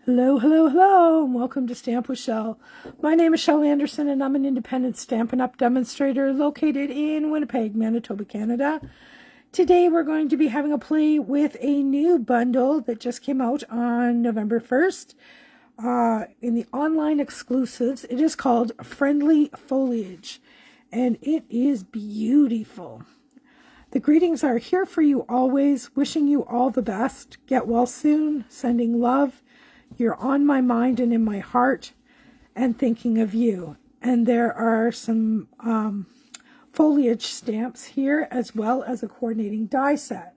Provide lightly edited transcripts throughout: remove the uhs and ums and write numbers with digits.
Hello, hello, hello, and welcome to Stamp with Shel. My name is Shel Anderson, and I'm an independent Stampin' Up! Demonstrator located in Winnipeg, Manitoba, Canada. Today we're going to be having a play with a new bundle that just came out on November 1st. In the online exclusives, it is called Friendly Foliage, and it is beautiful. The greetings are here for you always, wishing you all the best. Get well soon, sending love. You're on my mind and in my heart, and thinking of you. And there are some foliage stamps here, as well as a coordinating die set.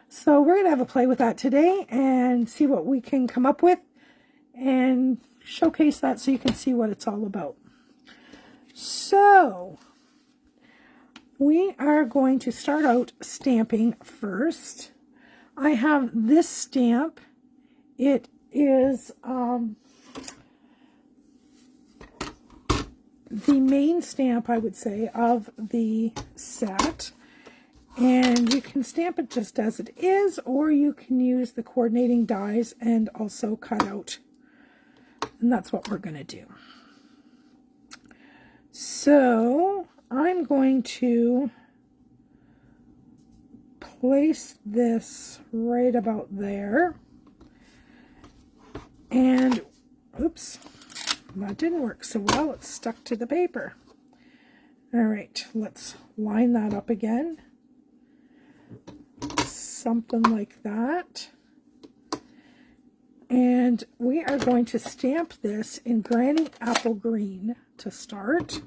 So we're going to have a play with that today and see what we can come up with and showcase that so you can see what it's all about. So we are going to start out stamping first. I have this stamp. It is the main stamp, I would say, of the set. And you can stamp it just as it is, or you can use the coordinating dies and also cut out. And that's what we're going to do. So I'm going to place this right about there. And, oops, that didn't work so well. It's stuck to the paper. All right, let's line that up again. Something like that. And we are going to stamp this in Granny Apple Green to start.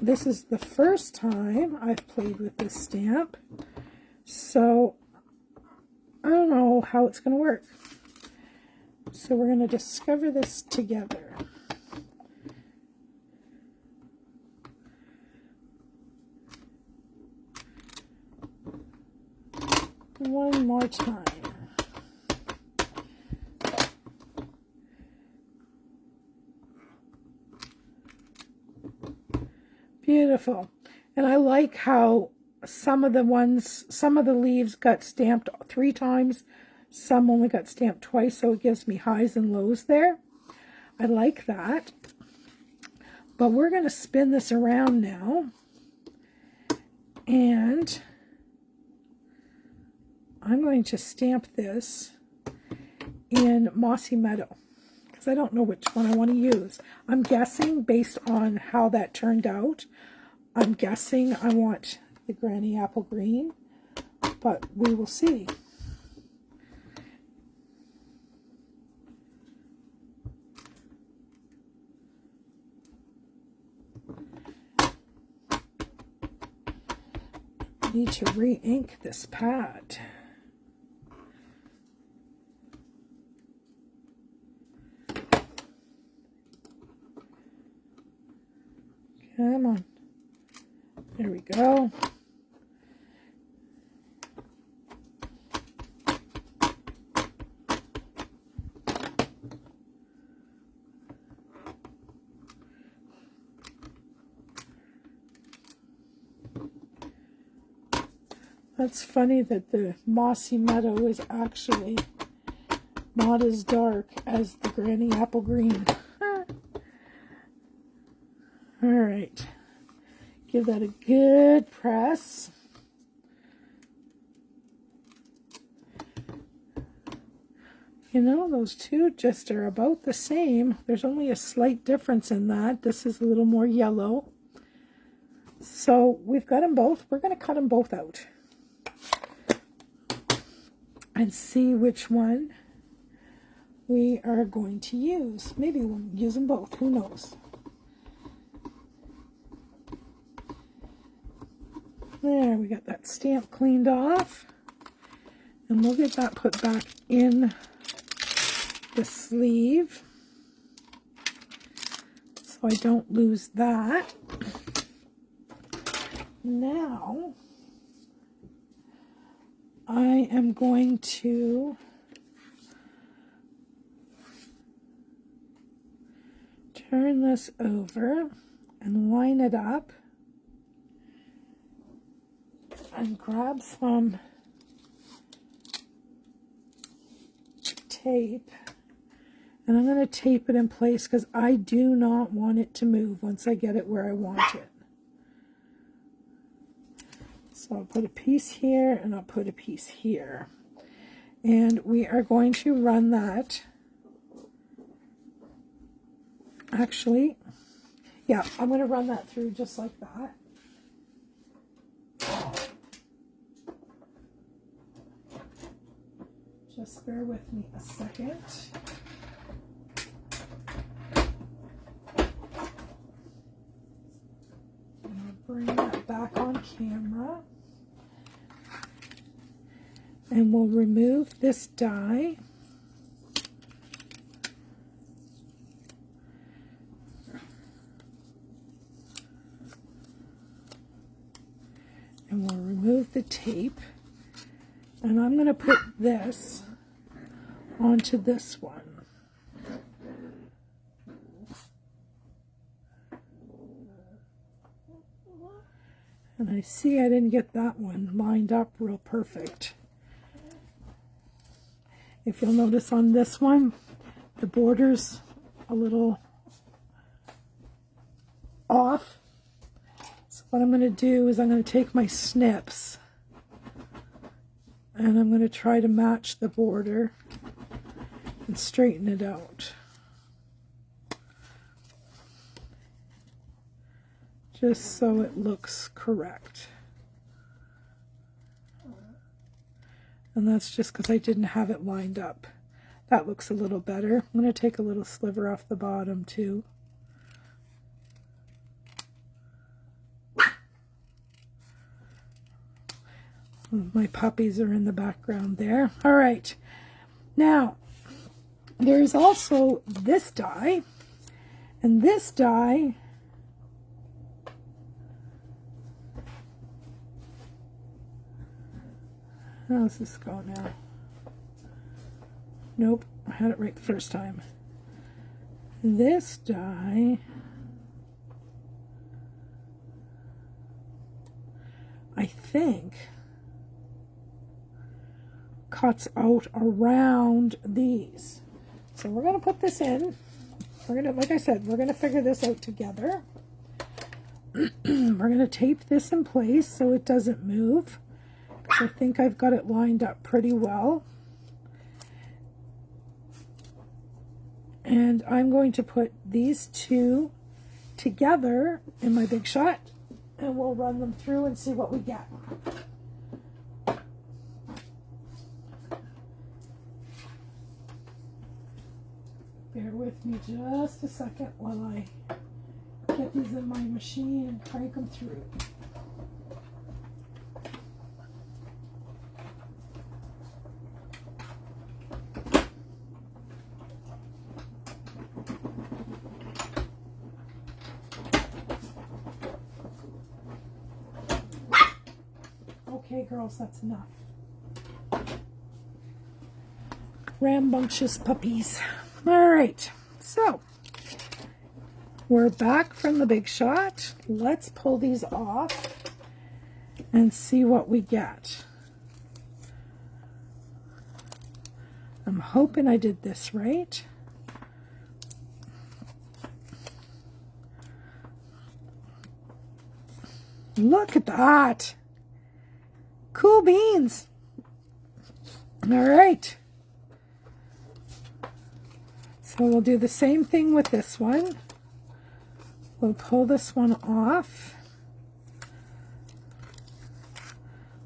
This is the first time I've played with this stamp, so I don't know how it's going to work. So we're going to discover this together. One more time. Beautiful. And I like how some of the leaves got stamped 3 times. Some only got stamped twice, so it gives me highs and lows there. I like that. But we're going to spin this around now. And I'm going to stamp this in Mossy Meadow, because I don't know which one I want to use. I'm guessing, based on how that turned out, I'm guessing I want the Granny Apple Green, but we will see. Need to re-ink this pad. Come on. There we go. That's funny that the Mossy Meadow is actually not as dark as the Granny Apple Green. All right, give that a good press. You know, those two just are about the same. There's only a slight difference in that. This is a little more yellow. So we've got them both. We're going to cut them both out and see which one we are going to use. Maybe we'll use them both. Who knows? There, we got that stamp cleaned off. And we'll get that put back in the sleeve so I don't lose that. Now, I am going to turn this over and line it up and grab some tape, and I'm going to tape it in place because I do not want it to move once I get it where I want it. So I'll put a piece here and I'll put a piece here. And we are going to run that. Actually, yeah, I'm going to run that through just like that. Just bear with me a second. And I'll bring that back on camera. And we'll remove this die. And we'll remove the tape. And I'm going to put this onto this one. And I see I didn't get that one lined up real perfect. If you'll notice on this one, the border's a little off. So what I'm going to do is I'm going to take my snips and I'm going to try to match the border and straighten it out. Just so it looks correct. And that's just because I didn't have it lined up. That looks a little better. I'm going to take a little sliver off the bottom too. My puppies are in the background there. All right. Now, there's also this die. And this die how does this go now? Nope, I had it right the first time. This die I think cuts out around these. So we're going to put this in. We're going to, like I said, we're going to figure this out together. We're going to tape this in place so it doesn't move. I think I've got it lined up pretty well. And I'm going to put these two together in my Big Shot and we'll run them through and see what we get. Bear with me just a second while I get these in my machine and crank them through. Okay, girls, that's enough. Rambunctious puppies. All right, so we're back from the Big Shot. Let's pull these off and see what we get. I'm hoping I did this right. Look at that. Cool beans. All right. So we'll do the same thing with this one. We'll pull this one off.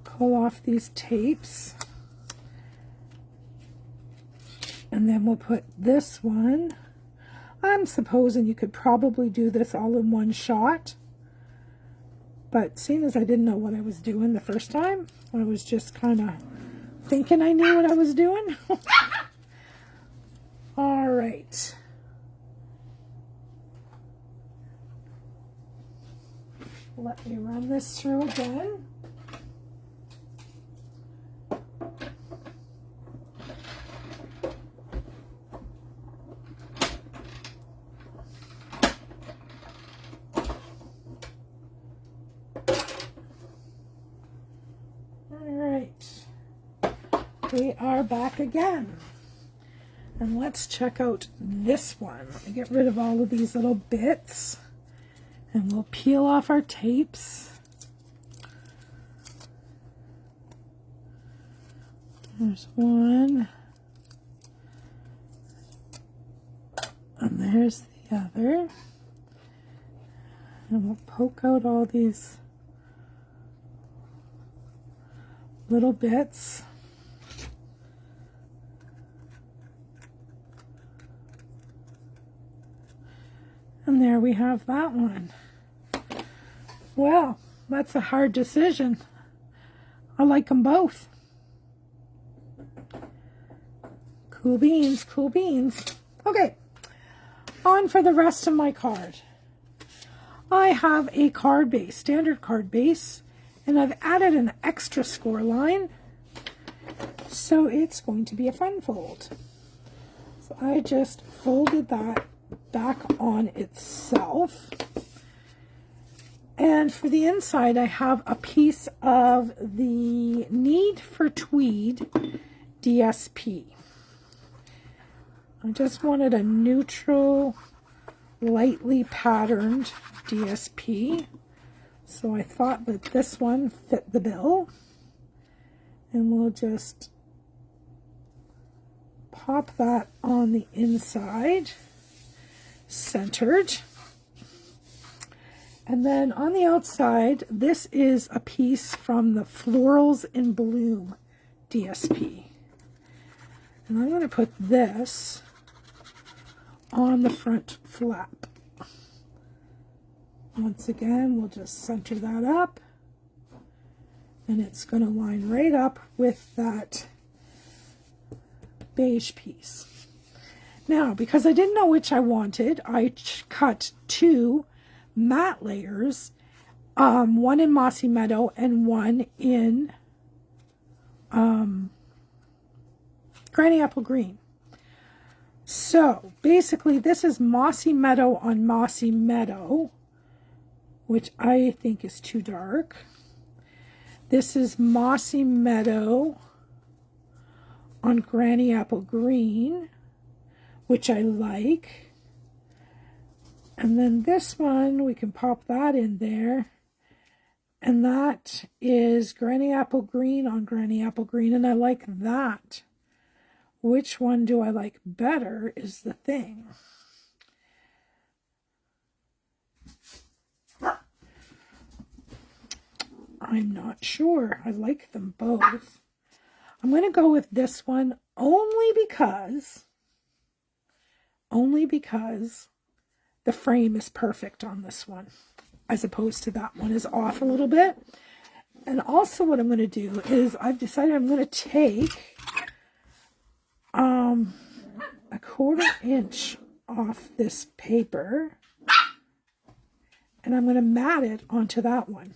Pull off these tapes. And then we'll put this one. I'm supposing you could probably do this all in one shot. But seeing as I didn't know what I was doing the first time, I was just kind of thinking I knew what I was doing. All right. Let me run this through again. We are back again. And let's check out this one. Let me get rid of all of these little bits. And we'll peel off our tapes. There's one. And there's the other. And we'll poke out all these little bits. And there we have that one. Well, that's a hard decision. I like them both. Cool beans, cool beans. Okay, on for the rest of my card. I have a card base, standard card base, and I've added an extra score line. So it's going to be a fun fold. So I just folded that back on itself. And for the inside, I have a piece of the Need for Tweed DSP. I just wanted a neutral, lightly patterned DSP. So I thought that this one fit the bill. And we'll just pop that on the inside, centered. And then on the outside, this is a piece from the Florals in Bloom DSP. And I'm going to put this on the front flap. Once again, we'll just center that up. And it's going to line right up with that beige piece. Now, because I didn't know which I wanted, I cut two matte layers, one in Mossy Meadow and one in Granny Apple Green. So basically this is Mossy Meadow on Mossy Meadow, which I think is too dark. This is Mossy Meadow on Granny Apple Green, which I like. And then this one, we can pop that in there. And that is Granny Apple Green on Granny Apple Green, and I like that. Which one do I like better is the thing. I'm not sure. I like them both. I'm going to go with this one only because the frame is perfect on this one, as opposed to that one is off a little bit. And also what I'm going to do is I've decided I'm going to take a 1/4 inch off this paper, and I'm going to mat it onto that one.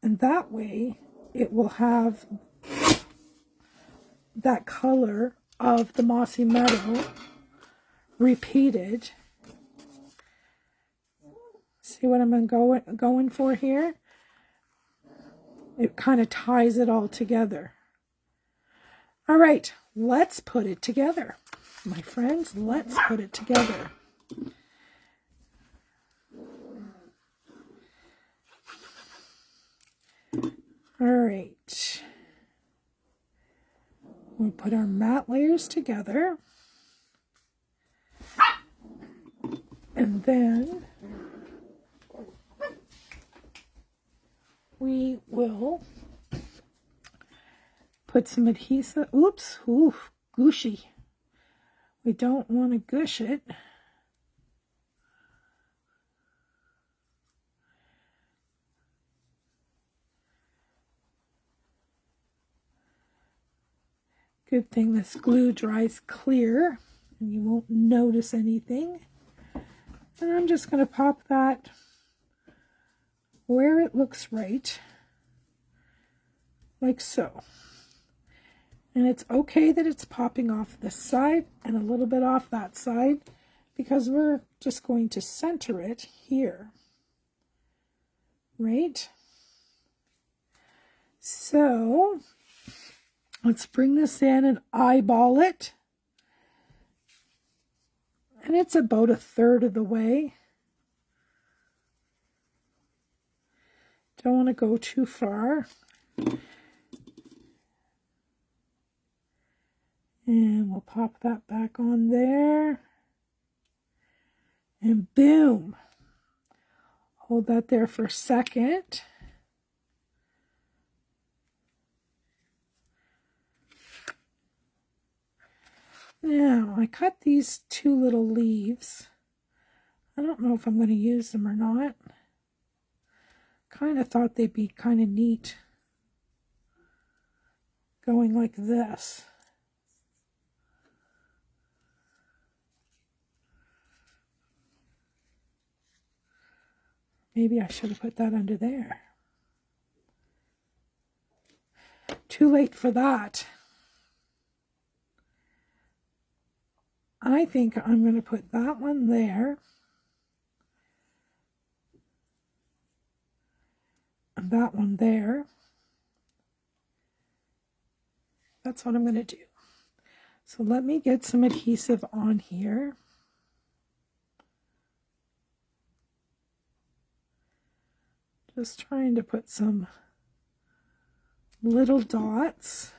And that way it will have that color of the Mossy Meadow repeated. See what I'm going for here? It kind of ties it all together. All right, let's put it together. My friends, let's put it together. All right. We'll put our matte layers together. And then we will put some adhesive. Oops, ooh, gushy. We don't want to gush it. Good thing this glue dries clear and you won't notice anything. And I'm just going to pop that where it looks right, like so. And it's okay that it's popping off this side and a little bit off that side, because we're just going to center it here, right? So let's bring this in and eyeball it. And it's about 1/3 of the way. Don't want to go too far. And we'll pop that back on there. And boom. Hold that there for a second. Now, I cut these 2 little leaves. I don't know if I'm going to use them or not. Kind of thought they'd be kind of neat going like this. Maybe I should have put that under there. Too late for that. I think I'm going to put that one there. And that one there. That's what I'm going to do. So let me get some adhesive on here. Just trying to put some little dots.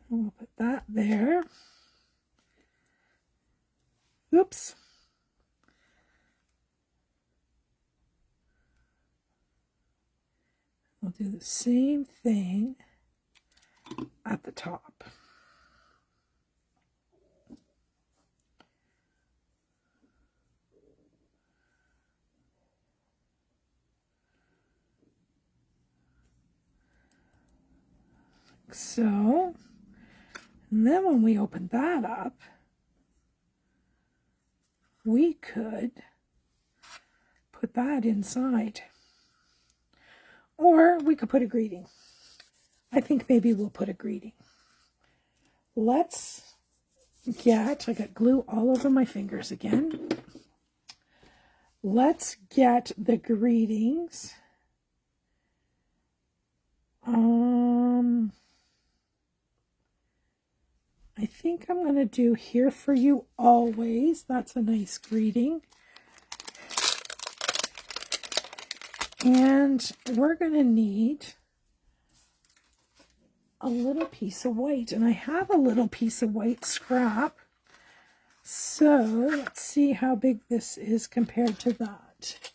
And we'll put that there. Oops. We'll do the same thing at the top. So, and then when we open that up, we could put that inside. Or we could put a greeting. I think maybe we'll put a greeting. Let's get, I got glue all over my fingers again. Let's get the greetings. I think I'm going to do Here for You Always. That's a nice greeting. And we're going to need a little piece of white. And I have a little piece of white scrap. So let's see how big this is compared to that.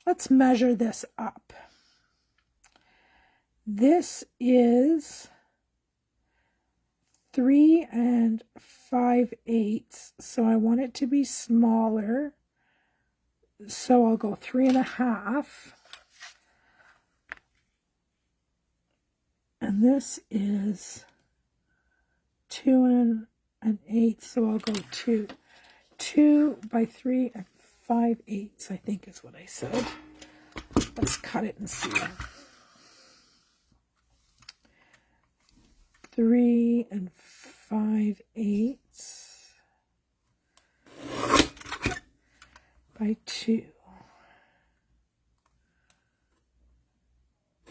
Let's measure this up. This is 3 5/8, so I want it to be smaller, so I'll go 3.5, and this is 2 1/8, so I'll go 2 by 3 5/8, I think is what I said. Let's cut it and see. 3 5/8 by 2.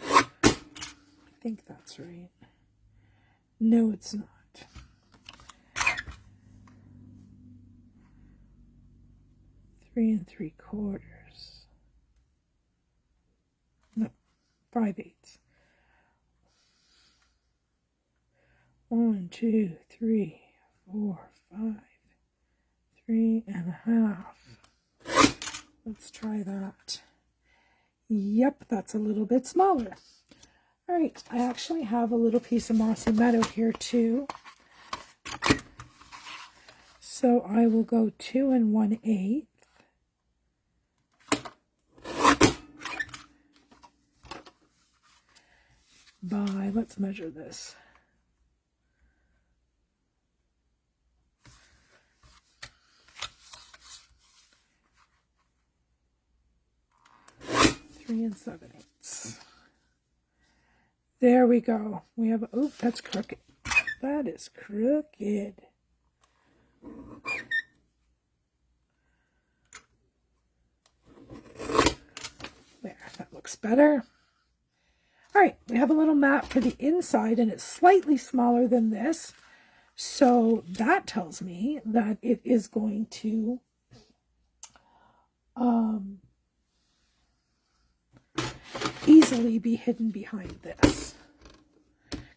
I think that's right. No, it's not. 3 3/4. No, 5/8. 1 2 3 4 5 3.5. Let's try that. Yep, that's a little bit smaller. All right, I actually have a little piece of mossy meadow here too. So I will go 2 1/8. By, let's measure this. Three 7/8. There we go. We have, oh, that's crooked. That is crooked. looks better. All right, we have a little mat for the inside, and it's slightly smaller than this. So that tells me that it is going to easily be hidden behind this,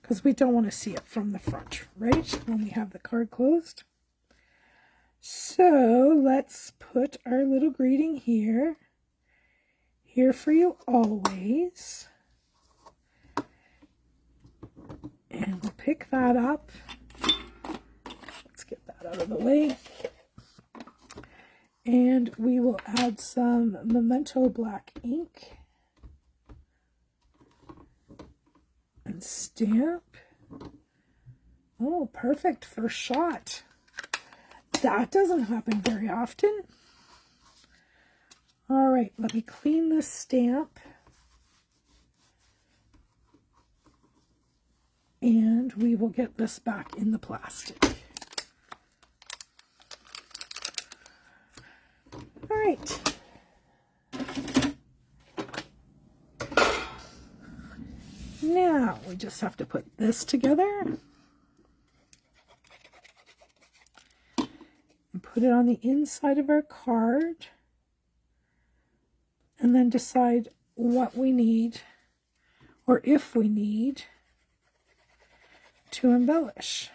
because we don't want to see it from the front, right, when we have the card closed. So let's put our little greeting here. Here for you always. And we'll pick that up. Let's get that out of the way. And we will add some Memento black ink and stamp. Oh, perfect first shot. That doesn't happen very often. All right, let me clean this stamp. And we will get this back in the plastic. All right. Now we just have to put this together and put it on the inside of our card, and then decide what we need, or if we need, to embellish.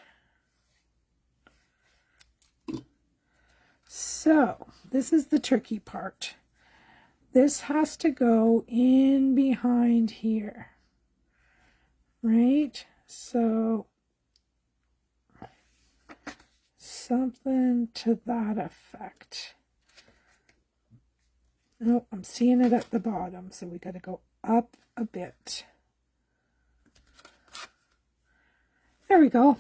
So this is the tricky part. This has to go in behind here, right? So something to that effect. Oh, I'm seeing it at the bottom, so we got to go up a bit. There we go.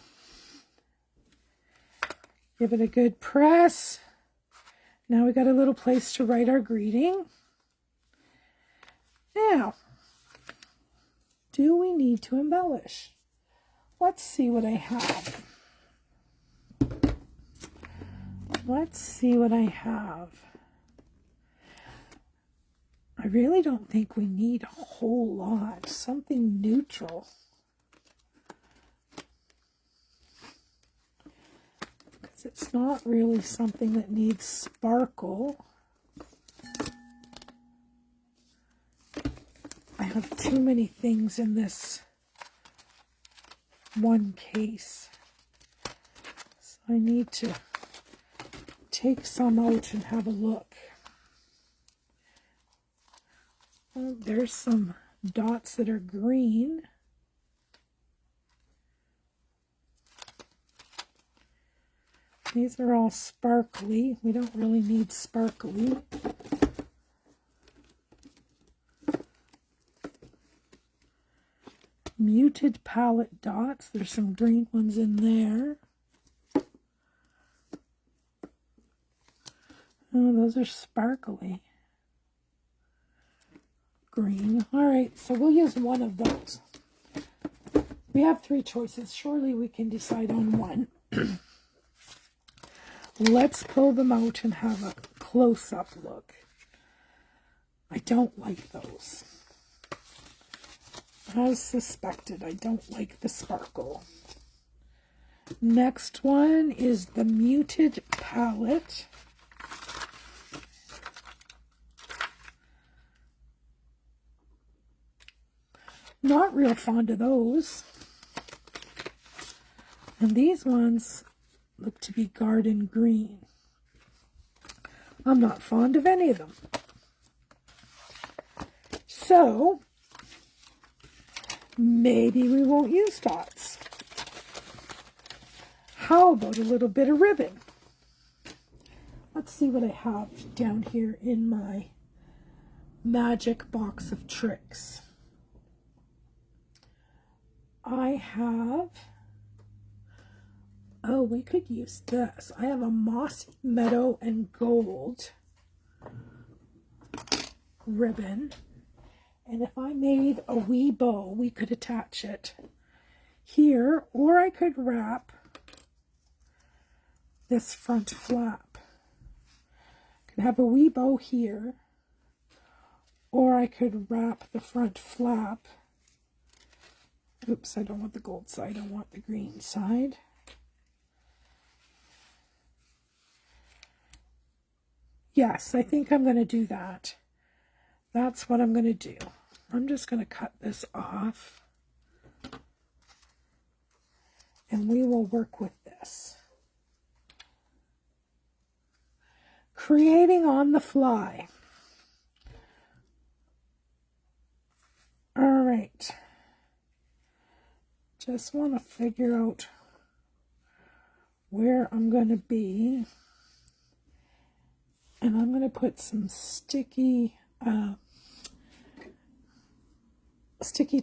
Give it a good press. Now we got a little place to write our greeting. Now, do we need to embellish? Let's see what I have. Let's see what I have. I really don't think we need a whole lot. Something neutral. Because it's not really something that needs sparkle. I have too many things in this one case. So I need to take some out and have a look. Oh, there's some dots that are green. These are all sparkly. We don't really need sparkly. Muted palette dots. There's some green ones in there. Oh, those are sparkly. Green. All right, so we'll use one of those. We have 3 choices. Surely we can decide on one. Let's pull them out and have a close-up look. I don't like those. As suspected, I don't like the sparkle. Next one is the muted palette. Not real fond of those. And these ones look to be garden green. I'm not fond of any of them. So, maybe we won't use dots. How about a little bit of ribbon? Let's see what I have down here in my magic box of tricks. I have, oh, we could use this. I have a mossy meadow and gold ribbon. And if I made a wee bow, we could attach it here, or I could wrap this front flap. Could have a wee bow here, Or I could wrap the front flap. Oops, I don't want the gold side, I want the green side. Yes, I think I'm going to do that. That's what I'm going to do. I'm just going to cut this off. And we will work with this. Creating on the fly. All right. Just want to figure out where I'm going to be. And I'm going to put some sticky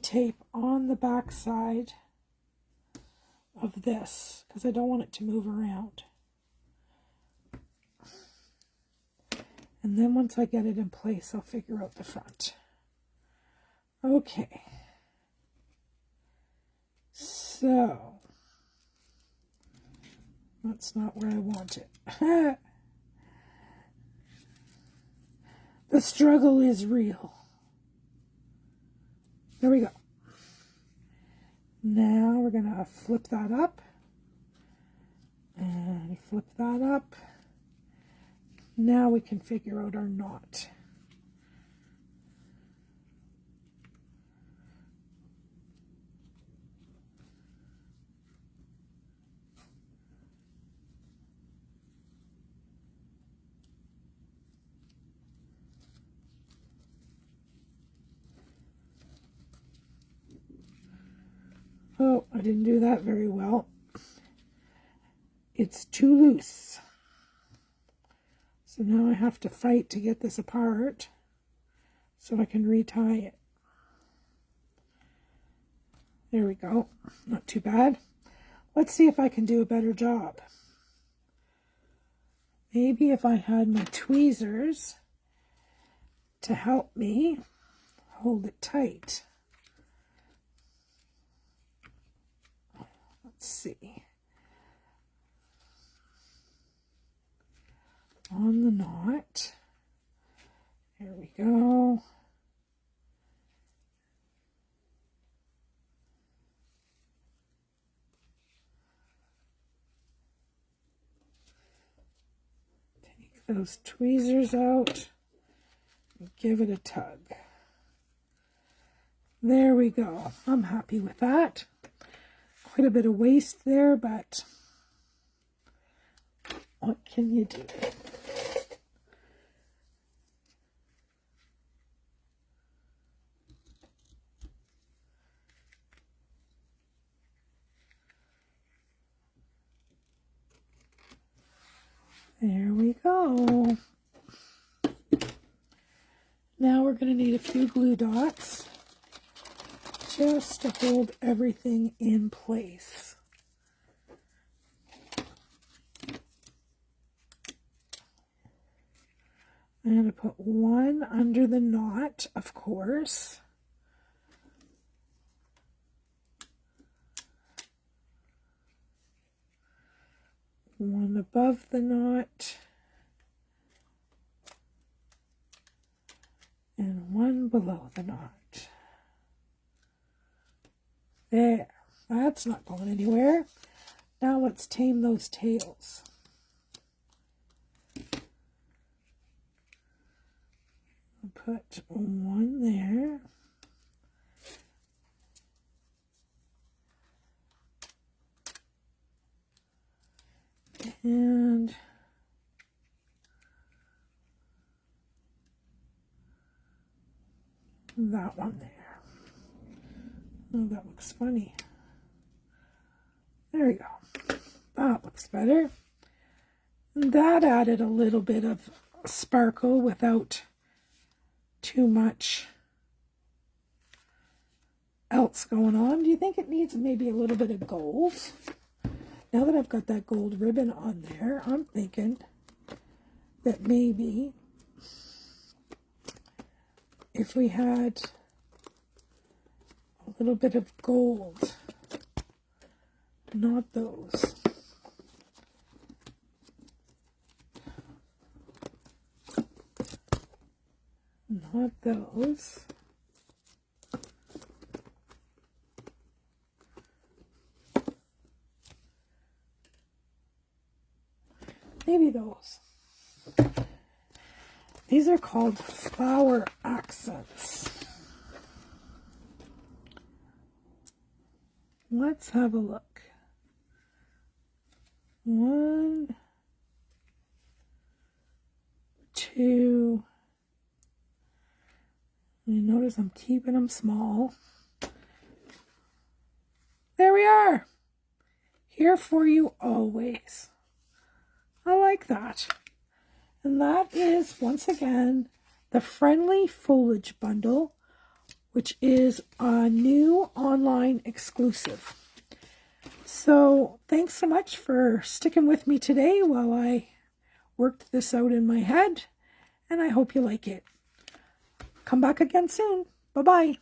tape on the back side of this because I don't want it to move around. And then once I get it in place, I'll figure out the front. Okay. So, that's not where I want it. The struggle is real. There we go. Now we're going to flip that up. And flip that up. Now we can figure out our knot. Oh, I didn't do that very well. It's too loose. So now I have to fight to get this apart so I can retie it. There we go. Not too bad. Let's see if I can do a better job. Maybe if I had my tweezers to help me hold it tight. Let's see. On the knot. There we go. Take those tweezers out and give it a tug. There we go. I'm happy with that. Quite a bit of waste there, but what can you do? There we go. Now we're going to need a few glue dots just to hold everything in place. I'm going to put one under the knot, of course. One above the knot. And one below the knot. There. That's not going anywhere. Now let's tame those tails. I'll put one there. And that one there. Oh, that looks funny. There we go. That looks better. And that added a little bit of sparkle without too much else going on. Do you think it needs maybe a little bit of gold? Now that I've got that gold ribbon on there, I'm thinking that maybe if we had a little bit of gold, not those. Not Not those. Maybe those. These are called flower accents. Let's have a look. 1, 2. You notice I'm keeping them small. There we are. Here for you always. I like that. And that is, once again, the Friendly Foliage Bundle, which is a new online exclusive. So thanks so much for sticking with me today while I worked this out in my head, and I hope you like it. Come back again soon. Bye-bye.